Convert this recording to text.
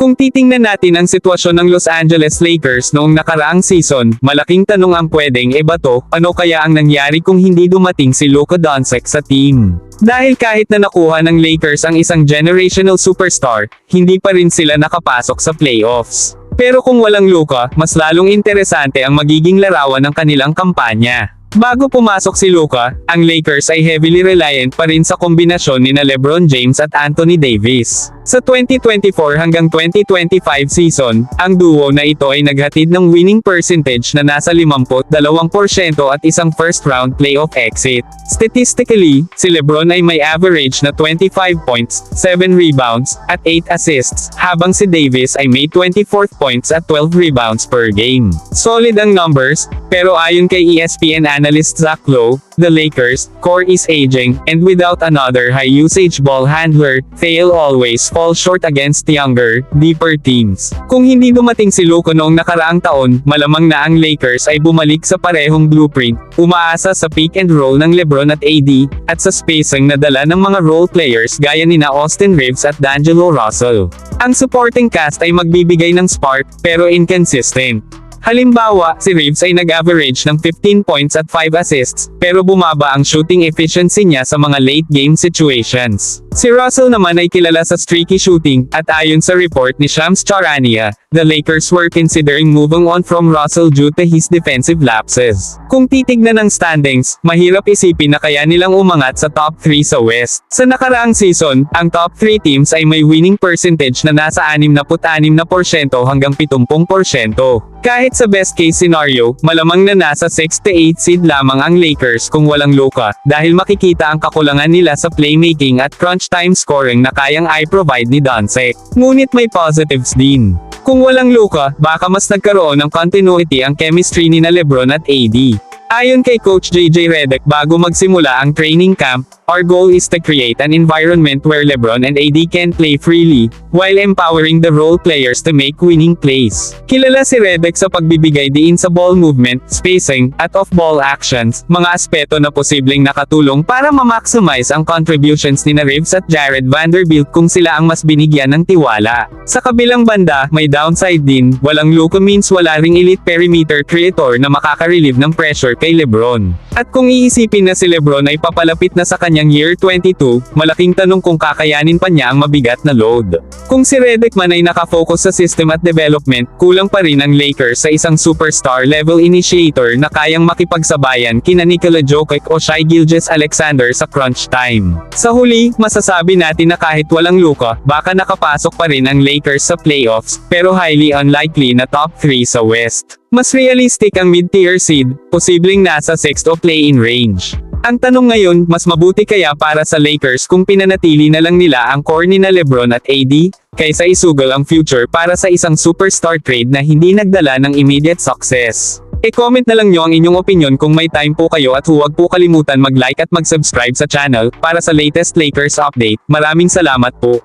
Kung titingnan natin ang sitwasyon ng Los Angeles Lakers noong nakaraang season, malaking tanong ang pwedeng ibato, ano kaya ang nangyari kung hindi dumating si Luka Doncic sa team? Dahil kahit na nakuha ng Lakers ang isang generational superstar, hindi pa rin sila nakapasok sa playoffs. Pero kung walang Luka, mas lalong interesante ang magiging larawan ng kanilang kampanya. Bago pumasok si Luka, ang Lakers ay heavily reliant pa rin sa kombinasyon ni LeBron James at Anthony Davis. Sa 2024 hanggang 2025 season, ang duo na ito ay naghatid ng winning percentage na nasa 52% at isang first-round playoff exit. Statistically, si LeBron ay may average na 25 points, 7 rebounds, at 8 assists, habang si Davis ay may 24 points at 12 rebounds per game. Solid ang numbers, pero ayon kay ESPN analyst Zach Lowe, the Lakers' core is aging, and without another high-usage ball handler, they'll always fall short against younger, deeper teams. Kung hindi dumating si Luka noong nakaraang taon, malamang na ang Lakers ay bumalik sa parehong blueprint, umaasa sa pick and roll ng LeBron at AD, at sa spacing na dala ng mga role players gaya nina Austin Reeves at D'Angelo Russell. Ang supporting cast ay magbibigay ng spark, pero inconsistent. Halimbawa, si Reeves ay nag-average ng 15 points at 5 assists, pero bumaba ang shooting efficiency niya sa mga late-game situations. Si Russell naman ay kilala sa streaky shooting, at ayon sa report ni Shams Charania, the Lakers were considering moving on from Russell due to his defensive lapses. Kung titignan ng standings, mahirap isipin na kaya nilang umangat sa top 3 sa West. Sa nakaraang season, ang top 3 teams ay may winning percentage na nasa 66% hanggang 70%. Kahit sa best case scenario, malamang na nasa 6 to 8 seed lamang ang Lakers kung walang Luka, dahil makikita ang kakulangan nila sa playmaking at crunch time scoring na kayang i-provide ni Doncic. Ngunit may positives din. Kung walang Luka, baka mas nagkaroon ng continuity ang chemistry ni LeBron at AD. Ayon kay Coach JJ Redick bago magsimula ang training camp, our goal is to create an environment where LeBron and AD can play freely, while empowering the role players to make winning plays. Kilala si Redick sa pagbibigay diin sa ball movement, spacing, at off-ball actions, mga aspeto na posibleng nakatulong para ma-maximize ang contributions ni Reeves at Jared Vanderbilt kung sila ang mas binigyan ng tiwala. Sa kabilang banda, may downside din, walang Luka means wala ring elite perimeter creator na makaka-relieve ng pressure kay LeBron. At kung iisipin na si LeBron ay papalapit na sa kanyang year 22, malaking tanong kung kakayanin pa niya ang mabigat na load. Kung si Redick man ay nakafocus sa system at development, kulang pa rin ang Lakers sa isang superstar level initiator na kayang makipagsabayan kina Nikola Jokic o Shai Gilgeous-Alexander sa crunch time. Sa huli, masasabi natin na kahit walang Luka, baka nakapasok pa rin ang Lakers sa playoffs, pero highly unlikely na top 3 sa West. Mas realistic ang mid-tier seed, posibleng nasa 6th o play-in range. Ang tanong ngayon, mas mabuti kaya para sa Lakers kung pinanatili na lang nila ang core ni LeBron at AD, kaysa isugal ang future para sa isang superstar trade na hindi nagdala ng immediate success? E-comment na lang nyo ang inyong opinion kung may time po kayo at huwag po kalimutan mag-like at mag-subscribe sa channel para sa latest Lakers update. Maraming salamat po.